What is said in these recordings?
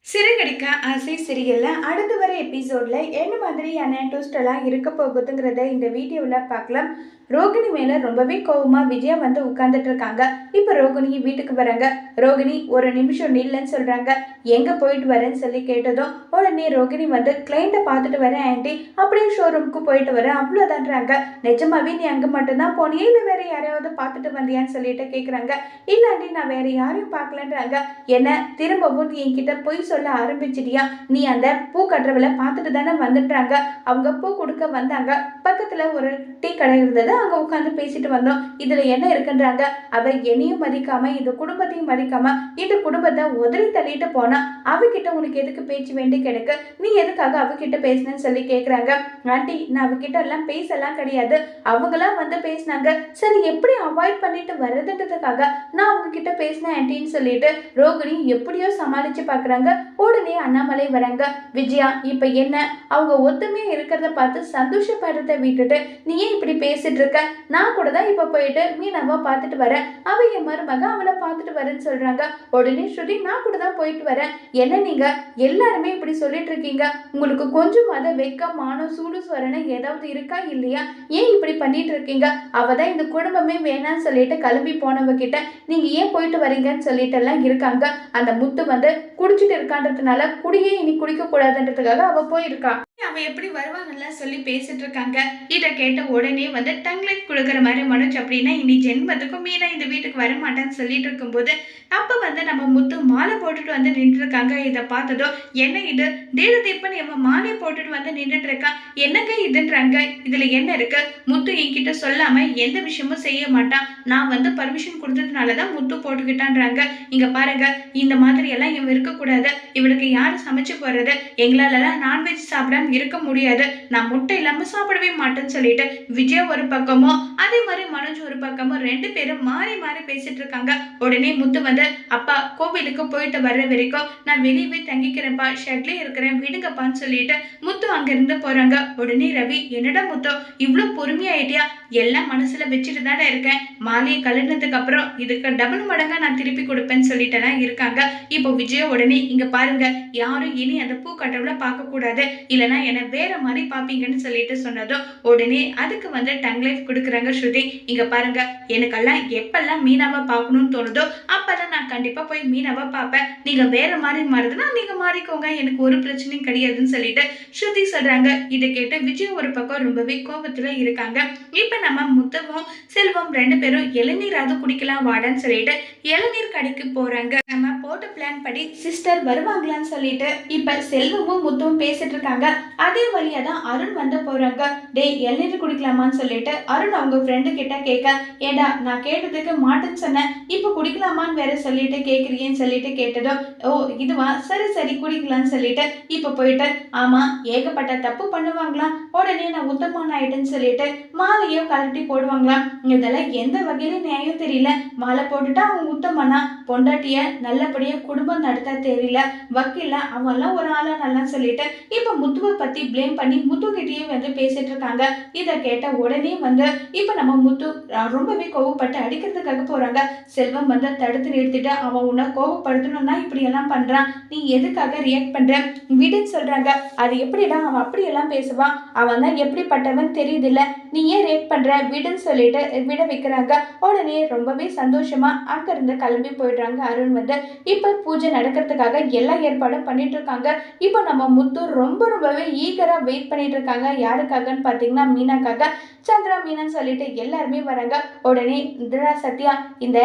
சிறுகடிக்க ஆசை சிறியல்ல அடுத்து வர எபிசோட்ல என்ன மாதிரியான ட்விஸ்ட் எல்லாம் இருக்க போகுதுங்கிறத இந்த வீடியோல பார்க்கலாம். ரோகிணி மேல ரொம்பவே கோவமா விஜயா வந்து உட்கார்ந்துட்டு இருக்காங்க. இப்ப ரோகிணி வீட்டுக்கு வராங்க. ரோகிணி ஒரு நிமிஷம் நில்லுன்னு சொல்றாங்க. எங்க போயிட்டு வரேன்னு சொல்லி கேட்டதும் உடனே ரோகிணி வந்து கிளைண்ட்டை பார்த்துட்டு வரேன் ஆன்ட்டி, அப்படியே ஷோரூமுக்கு போயிட்டு வரேன் அவ்வளோதான்றாங்க. நிஜமாவே நீ அங்க மட்டும்தான் போனியா இல்லை வேற யாரையாவது பார்த்துட்டு வந்தியான்னு சொல்லிட்டு கேட்குறாங்க. இல்லை ஆண்டி, நான் வேற யாரையும் பார்க்கலன்றாங்க. என்ன திரும்பவும் நீ என்கிட்ட பொய் சொல்ல ஆரம்பிச்சிட்டியா? நீ அந்த பூ கட்டுறவளை பார்த்துட்டு தானே வந்துட்டாங்க. அவங்க பூ கொடுக்க வந்தாங்க. பக்கத்துல ஒரு டீ கடை இருந்தது, அங்க உட்காந்து பேசிட்டு வந்தோம். இதுல என்ன இருக்குன்றாங்க. அவ என்னையும் மதிக்காம இந்த குடும்பத்தையும் மதிக்காம இந்த குடும்பத்தை உதறி தள்ளிட்டு போனா அவகிட்ட உனக்கு எதுக்கு பேச்சு வேண்டி கிடக்கு? நீ எதுக்காக அவகிட்ட பேசினன்னு சொல்லி கேக்குறாங்க. ஆண்டி, நான் அவகிட்ட எல்லாம் பேசலாம் கிடையாது, அவங்களாம் வந்து பேசினாங்க. சரி, எப்படி அவாய்ட் பண்ணிட்டு வர்றதுன்றதுக்காக நான் அவங்க கிட்ட பேசினேன் ஆன்டின்னு சொல்லிட்டு ரோகிணி எப்படியோ சமாளிச்சு பாக்குறாங்க. உடனே அண்ணாமலை வராங்க. விஜயா, இப்ப என்ன அவங்க ஒத்துமையா இருக்கிறத பார்த்து சந்தோஷப்படுறத விட்டுட்டு நீ ஏன் இப்படி பேசிட்டு இருக்க? நான் கூட தான் இப்ப போயிட்டு மீனாவை பார்த்துட்டு வரேன், அவ என் மருமக, அவளை பார்த்துட்டு வரேன்னு சொல்றாங்க. உடனே ஸ்ருதி, நான் கூட தான் போயிட்டு வரேன். என்ன நீங்க எல்லாருமே இப்படி சொல்லிட்டு இருக்கீங்க? உங்களுக்கு கொஞ்சம் அதை வெக்கம் மானம் சூடு சொரணை ஏதாவது இருக்கா இல்லையா? ஏன் இப்படி பண்ணிட்டு இருக்கீங்க? அவதான் இந்த குடும்பமே வேணான்னு சொல்லிட்டு கிளம்பி போனவ கிட்ட நீங்க ஏன் போயிட்டு வரீங்கன்னு சொல்லிட்டு எல்லாம் இருக்காங்க. அந்த முத்து வந்து குடிச்சிட்டு இருக்கான்றதுனால குடியே இனி குடிக்க கூடாதுன்றதுக்காக அவ போயிருக்கா. அவ எப்படி வருவாங்கல்ல சொல்லி பேசிட்டு இருக்காங்க. இதை கேட்ட உடனே வந்து டங்லைட் கொடுக்குற மாதிரி மனோஜ் அப்படின்னா இனி ஜென்மத்துக்கும் மீனா இந்த வீட்டுக்கு வர மாட்டேன்னு சொல்லிட்டு இருக்கும்போது அப்ப வந்து நம்ம முத்து மாலை போட்டுட்டு வந்து நின்று இருக்காங்க. இதை பார்த்ததும் என்ன இது தேவ தீபன் இவன் மாலை போட்டுட்டு வந்து நின்றுட்டு இருக்கான், என்னங்க இதுன்றாங்க. இதுல என்ன இருக்கு? முத்து என்கிட்ட சொல்லாம எந்த விஷயமும் செய்ய மாட்டான், நான் வந்து பர்மிஷன் கொடுத்ததுனாலதான் முத்து போட்டுக்கிட்டான்றாங்க. இங்க பாருங்க, இந்த மாதிரி எல்லாம் இவன் இருக்கக்கூடாது. இவனுக்கு யாரு சமைச்சு போறது? எங்களாலலாம் நான்வெஜ் சாப்பிடாம இருக்க முடியாது, நான் முட்டை இல்லாம சாப்பிடவே மாட்டேன்னு சொல்லிட்டு விஜய் ஒரு பக்கமும் அதே மாதிரி மனோஜ் ஒரு பக்கமும் ரெண்டு பேரும் மாறி மாறி பேசிட்டு இருக்காங்க. உடனே முத்து வந்து, அப்பா கோவிலுக்கு போயிட்டு வர்ற வரைக்கும் நான் வெளியவே தங்கிக்கிறேன்ப்பா, ஷெட்லயே இருக்கிறேன், விடுங்கப்பான்னு சொல்லிட்டு முத்து அங்கிருந்து போறாங்க. உடனே ரவி, என்னடா முத்து இவ்வளவு பொறுமையாயிட்டியா? எல்லாம் மனசுல வச்சுட்டு தானே இருக்கேன், மாலையை கலந்ததுக்கு அப்புறம் இதுக்கு டபுள் மடங்கா நான் திருப்பி கொடுப்பேன்னு சொல்லிட்டு இருக்காங்க. இப்போ விஜய் உடனே, இங்க பாருங்க, யாரும் இனி அந்த பூ கட்டவுல பார்க்க கூடாது, இல்லைன்னா என்ன வேற மாதிரி பாப்பீங்கன்னு சொல்லிட்டு சொன்னதும் உடனே அதுக்கு வந்து டங் லைஃப் கொடுக்குறாங்க ஸ்ருதி. இங்க பாருங்க, எனக்கெல்லாம் எப்பெல்லாம் மீனாவை பார்க்கணும்னு தோணுதோ அப்பெல்லாம் நான் கண்டிப்பா போய் மீனாவை பார்ப்பேன், நீங்க வேற மாதிரி மாறுதுன்னா நீங்க மாறிக்கோங்க, எனக்கு ஒரு பிரச்சனையும் கிடையாதுன்னு சொல்லிட்டு ஸ்ருதி சொல்றாங்க. இதை கேட்டு விஜய் ஒரு பக்கம் ரொம்பவே கோபத்துல இருக்காங்க. இப்ப நம்ம முத்தவும் செல்வம் ரெண்டு பேரும் இளநீராவது குடிக்கலாம் வாடான்னு சொல்லிட்டு இளநீர் கடைக்கு போறாங்க. நம்ம போட்ட பிளான் படி சிஸ்டர் வருவாங்களான்னு சொல்லிட்டு இப்ப செல்வமும் முத்துவும் பேசிட்டு இருக்காங்க. அதே வழியா தான் அருண் வந்து போறாங்க. டேய், இளநீர் குடிக்கலாமான்னு சொல்லிட்டு அருண் அவங்க ஃப்ரெண்டு கிட்ட கேட்க, ஏடா நான் கேட்டதுக்கு மாட்டேன்னு சொன்னேன், இப்ப குடிக்கலாமான்னு வேற சொல்லிட்டு கேக்குறீன்னு சொல்லிட்டு கேட்டதும், ஓ இதுவா, சரி சரி குடிக்கலாம்னு சொல்லிட்டு இப்ப போயிட்டு, ஆமா ஏகப்பட்ட தப்பு பண்ணுவாங்களாம், உடனே நான் உத்தமான ஆயிட்டேன்னு சொல்லிட்டு மாலையோ கழட்டி போடுவாங்களாம். இதெல்லாம் எந்த வகையில நியாயம் தெரியல. மாலை போட்டுட்டா அவன் உத்தமனா, பொண்டாட்டிய நல்லபடியா குடும்பம் நடத்த தெரியல, வக்கீல அவன் எல்லாம் ஒரு ஆளா நல்லா சொல்லிட்டு இப்ப முத்துவை பத்தி பிளேம் பண்ணி முத்து கிட்டயே வந்து பேசிட்டு இருக்காங்க. இதை கேட்ட உடனே வந்து இப்ப நம்ம முத்து ரொம்பவே கோவப்பட்டு அடிக்கிறதுக்காக போறாங்க. செல்வம் வந்து தடுத்து நிறுத்திட்டு, அவன் உன்னை கோவப்படுத்தணும்னா இப்படி எல்லாம் பண்றான், நீ எதுக்காக ரியாக்ட் பண்ற விடுன்னு சொல்றாங்க. அது எப்படிடா அவன் அப்படி எல்லாம் பேசுவான், அவன் தான் எப்படிப்பட்டவன் தெரியுது இல்ல, நீ ஏன் ரியாக்ட் பண்ற விடுன்னு சொல்லிட்டு விட வைக்கிறாங்க. உடனே ரொம்பவே சந்தோஷமா அங்க இருந்து கிளம்பி போயிடுறாங்க. அருண் வந்து இப்ப பூஜை நடக்கிறதுக்காக எல்லா ஏற்பாடும் பண்ணிட்டு இருக்காங்க. இப்ப நம்ம முத்து ரொம்பவே ஈகரா வெயிட் பண்ணிட்டு இருக்காங்க. யாருக்காகன்னு பாத்தீங்கன்னா மீனாக்காக. சந்திரா மீனான்னு சொல்லிட்டு எல்லாருமே வராங்க. உடனே இந்திரா சத்யா, இந்த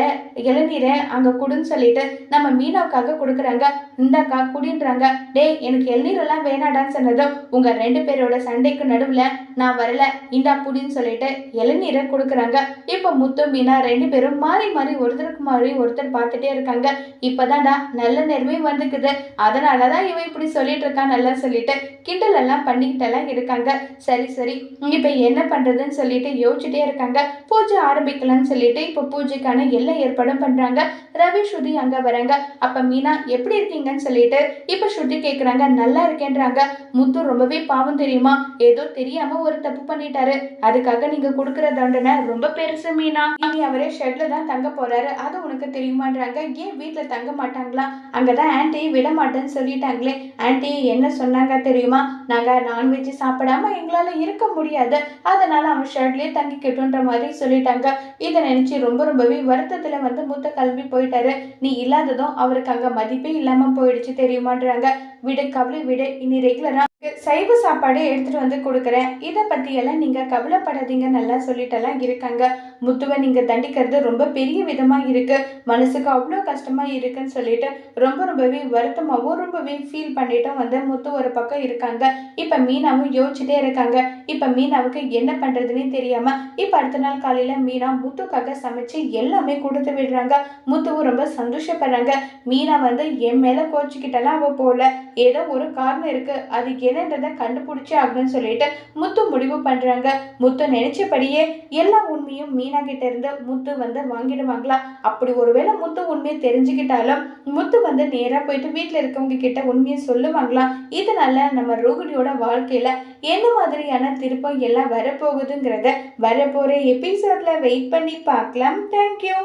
இளநீரை அங்க குடுன்னு சொல்லிட்டு நம்ம மீனாவுக்காக கொடுக்குறாங்க. இந்தாக்கா குடின்றாங்க. டேய், எனக்கு இளநீர் எல்லாம் வேணாடான்னு சொன்னதும் உங்க ரெண்டு பேரோட சண்டைக்கு நடுவுல நான் வரல, இந்தா புடின்னு சொல்லிட்டு இளநீரை கொடுக்குறாங்க. இப்ப முத்து மீனா ரெண்டு பேரும் மாறி மாறி ஒருத்தருக்கு மாறி ஒருத்தர் பார்த்துட்டே இருக்காங்க. இப்பதான்டா நல்ல நேரமே வந்துக்குது, அதனாலதான் இவன் இப்படி சொல்லிட்டு இருக்கான் நல்லா சொல்லிட்டு கிண்டல் எல்லாம் பண்ணிக்கிட்டு எல்லாம் இருக்காங்க. சரி சரி, இப்ப என்ன பண்றதுன்னு சொல்லிட்டு யோசிச்சுட்டே இருக்காங்க. பூஜை ஆரம்பிக்கலாம்னு சொல்லிட்டு இப்ப பூஜைக்கான எல்லா ஏற்பாடும் பண்றாங்க. ரவி ஸ்ருதி அங்க வராங்க. அப்ப மீனா எப்படி இருக்கீங்கன்னு சொல்லிட்டு இப்ப ஸ்ருதி கேக்குறாங்க. நல்லா இருக்கேன்றாங்க. முத்து ரொம்பவே பாவம் தெரியுமா, ஏதோ தெரியாம ஒரு தப்பு பண்ணிட்டாரு, அதுக்காக நீங்க கொடுக்குற தண்டனை ரொம்ப பெருசு மீனா, இனி அவரே ஷெட்ல தான் தங்க போறாரு, அது உனக்கு தெரியுமான்றாங்க. ஏன் வீட்டுல தங்க மாட்டாங்களா? அங்கதான் ஆன்ட்டி விட மாட்டேன்னு சொல்லிட்டாங்களே. ஆன்ட்டி என்ன சொன்னாங்க தெரியுமா? நாங்க நான்வெஜ் சாப்பிடாம எங்களால இருக்க முடியாது, அதனால அவன் ஷர்ட்லயே தங்கிக்கட்டுன்ற மாதிரி சொல்லிட்டாங்க. இதை நினைச்சு ரொம்பவே வருத்தத்துல முத்த கிளம்பி போயிட்டாரு. நீ இல்லாததும் அவருக்கு அங்க மதிப்பே இல்லாம போயிடுச்சு தெரியுமான்றாங்க. விடு, கவலை விடு, இனி ரெகுலரா சைவ சாப்பாடு எடுத்துட்டு கொடுக்குறேன், இதை பத்தி எல்லாம் நீங்க கவலைப்படாதீங்க நல்லா சொல்லிட்டெல்லாம் இருக்காங்க. முத்துவை நீங்க தண்டிக்கிறது ரொம்ப பெரிய விதமா இருக்கு, மனசுக்கு அவ்வளோ கஷ்டமா இருக்குன்னு சொல்லிட்டு ரொம்பவே வருத்தமாகவும் ரொம்பவே ஃபீல் பண்ணிட்டும் முத்து ஒரு பக்கம் இருக்காங்க. இப்ப மீனாவும் யோசிச்சுட்டே இருக்காங்க. இப்ப மீனாவுக்கு என்ன பண்றதுன்னு தெரியாம இப்ப அடுத்த நாள் காலையில மீனா முத்துக்காக சமைச்சு எல்லாமே கொடுத்து விடுறாங்க. முத்துவும் ரொம்ப சந்தோஷப்படுறாங்க. மீனா என் மேல கோச்சுக்கிட்டலாம் அவ போல, ஏதோ ஒரு காரணம் இருக்கு, அது என்னன்றதை கண்டுபிடிச்சே அப்படின்னு சொல்லிட்டு முத்து முடிவு பண்றாங்க. முத்து நினைச்சபடியே எல்லா உண்மையும் மீனா கிட்ட இருந்து முத்து வாங்கிடுவாங்களா? அப்படி ஒருவேளை முத்து உண்மையை தெரிஞ்சுக்கிட்டாலும் முத்து நேரா போயிட்டு வீட்டுல இருக்கவங்க கிட்ட உண்மையை சொல்லுவாங்களா? இதனால நம்ம ரோகிணியோட வாழ்க்கையில என்ன மாதிரியான திருப்பம் எல்லாம் வரப்போகுதுங்கிறத வரப்போற எபிசோட்ல வெயிட் பண்ணி பார்க்கலாம். தேங்க்யூ.